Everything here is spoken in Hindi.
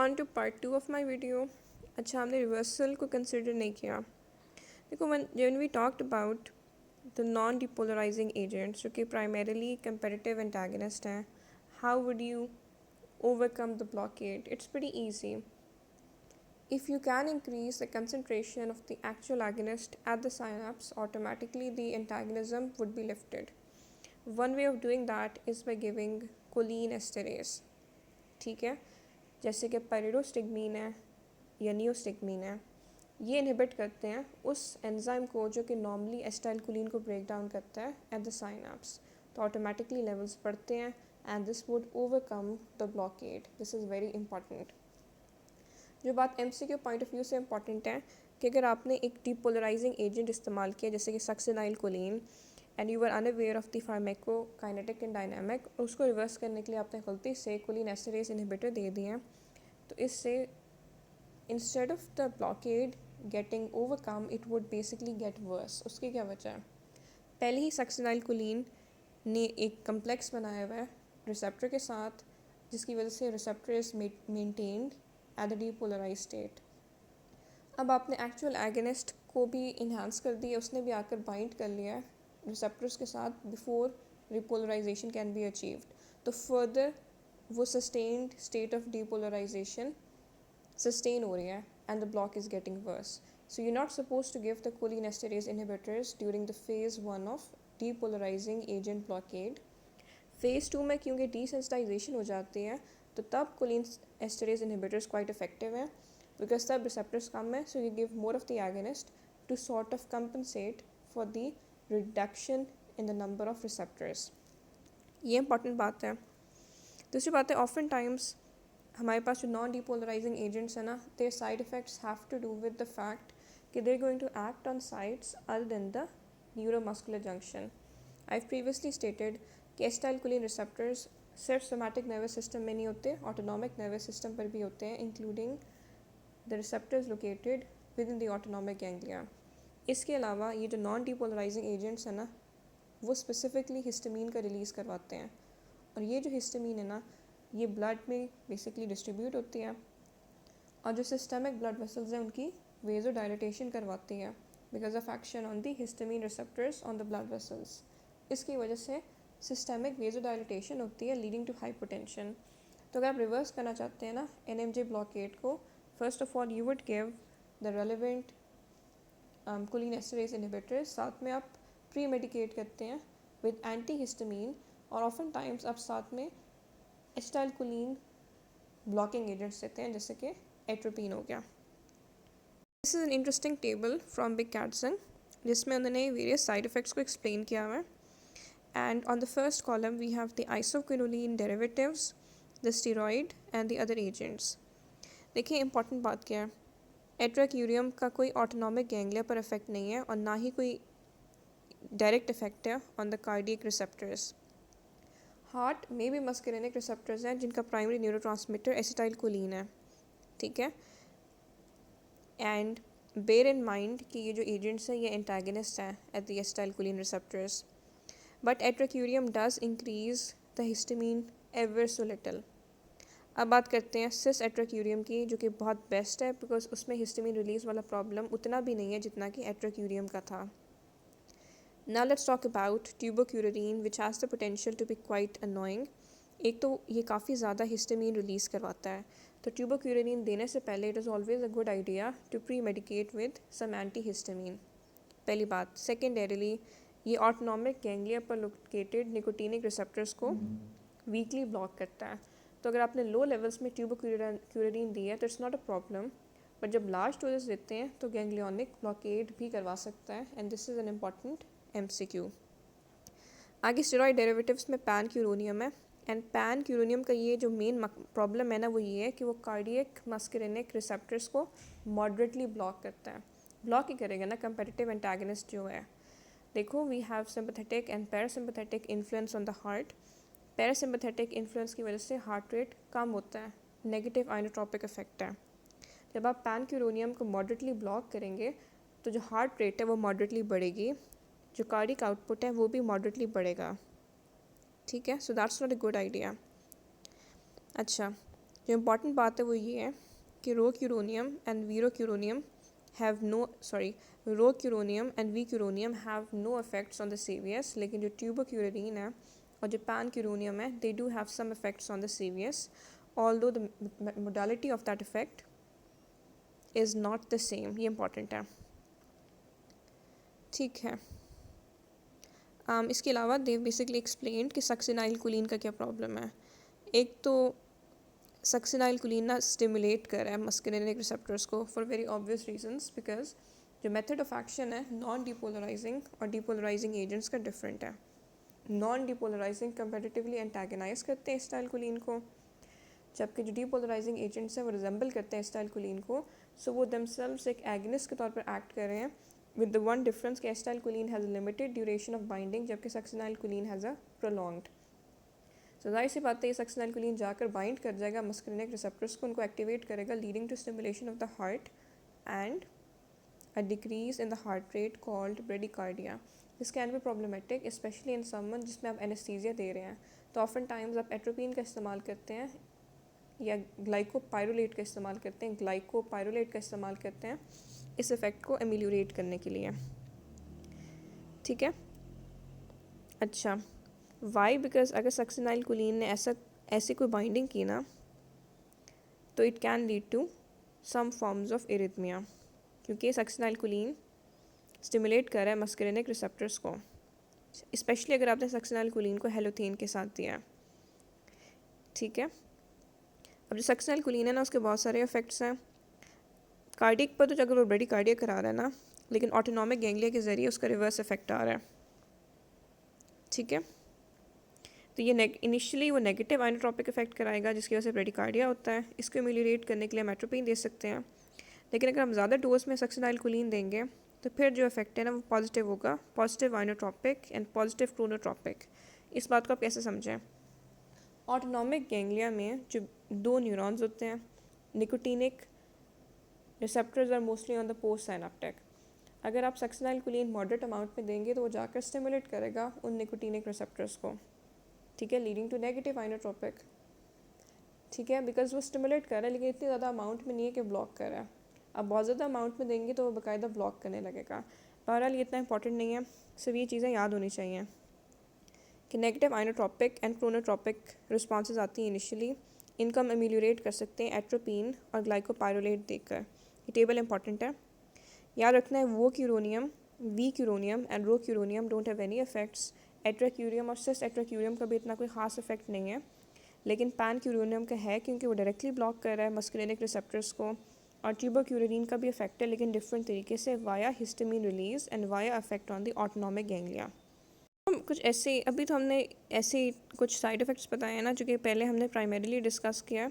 On to part 2 of my video. अच्छा, हमने रिवर्सल को कंसिडर नहीं किया। देखो, when we talked about the non depolarising agents जो कि प्राइमरीली कंपेरेटिव एंटागनिस्ट हैं, how would you overcome the blockade? It's pretty easy. If you can increase the concentration of the actual agonist at the synapse, automatically the antagonism would be lifted. One way of doing that is by giving choline esterase. ठीक है, जैसे कि पायरिडोस्टिग्मीन है या नियोस्टिग्मीन है, ये इनहिबिट करते हैं उस एंजाइम को जो कि नॉर्मली एसिटाइलकोलिन को ब्रेक डाउन करता है एट द साइनैप्स। तो ऑटोमेटिकली लेवल्स बढ़ते हैं and this would overcome the blockade. This is very important. जो बात एमसीक्यू पॉइंट ऑफ व्यू से इंपॉर्टेंट है कि अगर आपने एक डिपोलराइजिंग एजेंट इस्तेमाल किया जैसे कि succinylcholine and you are unaware of the pharmacokinetic and dynamic, और उसको रिवर्स करने के लिए आपने गलती से कोलिन एस्टरेज इनहिबिटर दे दिए हैं, तो इससे instead of the blockade getting overcome it would basically get worse. उसकी क्या वजह है? पहले ही सक्सिनाइलकोलिन ने एक कम्प्लेक्स बनाया हुआ है रिसेप्टर के साथ, जिसकी वजह से receptor is maintained at the depolarise state. अब आपने एक्चुअल एगनिस्ट को भी इन्हांस कर दिया, उसने भी आकर बाइंड कर लिया है रिसेप्टर्स के साथ before repolarisation can be achieved. तो फर्दर वो sustained state of depolarisation sustain हो रही है and the block is getting worse. So you're not supposed to give the cholinesterase inhibitors during the phase 1 of depolarizing agent blockade. phase 2 में क्योंकि desensitization हो जाती है तो तब cholinesterase inhibitors quite effective हैं because तब receptors कम है, so you give more of the agonist to sort of compensate for the reduction in the number of receptors. ये important बात है। दूसरी बात है, ऑफन टाइम्स हमारे पास जो नॉन डिपोलराइजिंग एजेंट्स हैं ना, their side effects have to do with the fact कि they're going to act on sites other than the neuromuscular junction. I previously stated कि एसिटाइलकोलिन रिसेप्टर्स सिर्फ सोमैटिक नर्वस सिस्टम में नहीं होते, ऑटोनॉमिक नर्वस सिस्टम पर भी होते हैं, including the receptors located with in the autonomic ganglia. इसके अलावा ये जो नॉन डिपोलराइजिंग एजेंट्स हैं ना, वो स्पेसिफिकली हिस्टामीन का रिलीज़ करवाते हैं, और ये जो हिस्टामीन है ना, ये ब्लड में बेसिकली डिस्ट्रीब्यूट होती है, और जो सिस्टमिक ब्लड वेसल्स हैं उनकी वेजो डायलिटेशन करवाती है because of action on the histamine receptors on the blood vessels. इसकी वजह से सिस्टमिक वेजो डायलिटेशन होती है लीडिंग टू हाइपोटेंशन। तो अगर आप रिवर्स करना चाहते हैं ना एनएमजे ब्लॉकेट को, first of all you would give the relevant cholinesterase inhibitors, साथ में आप प्री मेडिकेट करते हैं विद एंटी हिस्टामीन, और ऑफन टाइम्स आप साथ में एसिटाइलकोलिन ब्लॉकिंग एजेंट्स देते हैं जैसे कि एट्रोपिन हो गया। This is an interesting table from big Katzung जिसमें उन्होंने वेरियस साइड इफ़ेक्ट्स को एक्सप्लेन किया हुआ है। And on the first column we have the isoquinoline derivatives, the steroid and the other agents. देखिए इंपॉर्टेंट बात क्या है, एट्राक्यूरियम का कोई ऑटोनॉमिक गैंग्लिया पर इफेक्ट नहीं है और ना ही कोई डायरेक्ट इफेक्ट है on the cardiac receptors. Heart में भी मस्करेनिक रिसेप्टर्स हैं जिनका प्राइमरी न्यूरोट्रांसमीटर एसिटाइलकोलिन है, ठीक है। एंड बेयर इन माइंड कि ये जो एजेंट्स हैं ये एंटागनिस्ट हैं at the acetylcholine receptors, but atracurium does increase the histamine ever so little. अब बात करते हैं सिस एट्राक्यूरियम की, जो कि बहुत बेस्ट है बिकॉज उसमें हिस्टामीन रिलीज वाला प्रॉब्लम उतना भी नहीं है जितना कि एट्राक्यूरियम का था। Now let's talk about tubercularine which has the potential to be quite annoying. एक तो ये काफ़ी ज़्यादा हिस्टामीन रिलीज़ करवाता है, तो tubercularine देने से पहले it is always a good idea to premedicate with some antihistamine, पहली बात। सेकेंडरीली ये ऑटोनॉमिक गैंग्लिया पर लोकेटेड निकोटीनिक रिसेप्टर्स को वीकली ब्लॉक करता है, तो अगर आपने लो लेवल्स में ट्यूबरक्यूलिन दी है तो it's not a problem, but जब लार्ज डोजेस देते हैं तो गैंग्लियोनिक ब्लॉकेड भी करवा सकता है, and this is an important MCQ। आगे स्टेरॉइड डेरिवेटिव्स में पैन क्यूरोनियम है, एंड पैन क्यूरोनियम का ये जो मेन प्रॉब्लम है ना वो ये है कि वो कार्डियक मस्करेनिक रिसेप्टर्स को मॉडरेटली ब्लॉक करता है। ब्लॉक ही करेगा ना कंपेटिटिव एंटागनिस्ट जो है। देखो we have sympathetic and parasympathetic influence on the heart. Parasympathetic influence की वजह से हार्ट रेट कम होता है, नेगेटिव आइनोट्रोपिक इफेक्ट है। जब आप पैन क्यूरोनियम को मॉडरेटली ब्लॉक करेंगे तो जो हार्ट रेट है वो मॉडरेटली बढ़ेगी, जो कार्डिक आउटपुट है वो भी मॉडरेटली बढ़ेगा, ठीक है। So that's not a good idea. अच्छा, जो इम्पॉर्टेंट बात है वो ये है कि rocuronium and vecuronium rocuronium and vecuronium have no effects on the CVS, लेकिन जो ट्यूबोक्यूरेनिन है और जो पैनक्यूरोनियम है they do have some effects on the CVS, although the modality of that effect is not the same. ये इंपॉर्टेंट है, ठीक है। इसके अलावा दे बेसिकली एक्सप्लेन्ड कि सक्सिनाइल कोलिन का क्या प्रॉब्लम है। एक तो सक्सिनाइल कोलिन ना स्टिमुलेट कर रहा है मस्कुलिनिक रिसेप्टर्स को for very obvious reasons, because जो मेथड ऑफ एक्शन है नॉन डिपोलराइजिंग और डिपोलराइजिंग एजेंट्स का डिफरेंट है। नॉन डिपोलराइजिंग कंपेटिटिवली एंटागनाइज करते हैं एसिटाइलकोलिन को, जबकि जो डिपोलराइजिंग एजेंट्स हैं वो रिजेंबल करते हैं एसिटाइलकोलिन को। सो वो दमसेल्व्स एक एगनिस्ट के तौर पर एक्ट कर रहे हैं, विद द वन डिफरेंस कि acetylcholine has limited duration of binding जबकि सक्सिनाइलकोलिन हैज़ अ प्रोलॉन्ग्ड। सो जाहिर सी बात है ये सक्सिनाइलकोलिन जाकर बाइंड कर जाएगा मस्कुलिनिक रिसेप्टर्स को, उनको एक्टिवेट करेगा, leading to stimulation of the heart and a decrease in the heart rate called bradycardia. This can be problematic especially in someone जिसमें आप एनेस्थीसिया दे रहे हैं। तो ऑफन टाइम्स आप एट्रोपिन का इस्तेमाल करते हैं या ग्लाइकोपाइरोलेट का इस्तेमाल करते हैं, ग्लाइकोपाइरोलेट का इस्तेमाल करते हैं इस इफ़ेक्ट को एमिलियोरेट करने के लिए, ठीक है। अच्छा, वाई? बिकॉज अगर सक्सिनाइलकोलिन ने ऐसी कोई बाइंडिंग की ना तो it can lead to some forms of arrhythmia, क्योंकि सक्सिनाइलकोलिन स्टिमुलेट कर रहा है मस्कुलिनिक रिसेप्टर्स को, स्पेशली अगर आपने सक्सिनाइलकोलिन को हेलोथेन के साथ दिया है, ठीक है। अब जो सक्सिनाइलकोलिन है ना उसके बहुत सारे इफेक्ट्स हैं कार्डियक पर, तो अगर वो ब्रेडिकार्डिया करा रहा है ना, लेकिन ऑटोनॉमिक गैंग्लिया के ज़रिए उसका रिवर्स इफेक्ट आ रहा है, ठीक है। तो ये इनिशियली वो नेगेटिव आइनोट्रोपिक इफेक्ट कराएगा जिसकी वजह से ब्रेडिकार्डिया होता है। इसको एमिलियोरेट करने के लिए हम एट्रोपिन दे सकते हैं, लेकिन अगर हम ज़्यादा डोज में सक्सिनाइलकोलिन देंगे तो फिर जो इफेक्ट है ना वो पॉजिटिव होगा, positive inotropic and positive chronotropic. इस बात को आप कैसे समझें? ऑटोनॉमिक गैंग्लिया में जो दो न्यूरॉन्स होते हैं, nicotinic receptors are mostly on the post synaptic. अगर आप सक्सिनाइलकोलिन मॉडरेट अमाउंट में देंगे तो वो जाकर स्टिमुलेट करेगा उन निकोटिनिक रिसेप्टर्स को, ठीक है, लीडिंग टू नेगेटिव आइनोट्रोपिक, ठीक है, बिकॉज वो स्टिमुलेट कर रहा है लेकिन इतनी ज़्यादा अमाउंट में नहीं है कि ब्लॉक कर रहा है। अब बहुत ज़्यादा अमाउंट में देंगे तो वो बाकायदा ब्लॉक करने लगेगा। बहरहाल ये इतना इंपॉर्टेंट नहीं है, सिर्फ ये चीज़ें याद होनी चाहिए कि negative inotropic and chronotropic responses आती हैं इनिशियली, इनको हम एमिलियोरेट कर सकते हैं एट्रोपिन और ग्लाइकोपाइरोलेट देकर। ये टेबल इंपॉर्टेंट है, याद रखना है। Vecuronium, vecuronium and rocuronium don't have any effects. Atracurium और सिस एट्राक्यूरियम का भी इतना कोई ख़ास इफेक्ट नहीं है, लेकिन पैन क्यूरोनियम का है क्योंकि वो डायरेक्टली ब्लॉक कर रहा है मस्कुलिनिक रिसेप्टर्स को। और ट्यूबोक्यूरिन का भी इफेक्ट है लेकिन डिफरेंट तरीके से, via histamine release and via effect on the autonomic ganglia. हम कुछ ऐसे अभी तो हमने ऐसे कुछ साइड इफ़ेक्ट्स बताए हैं ना जो कि पहले हमने प्राइमरीली डिस्कस किया है।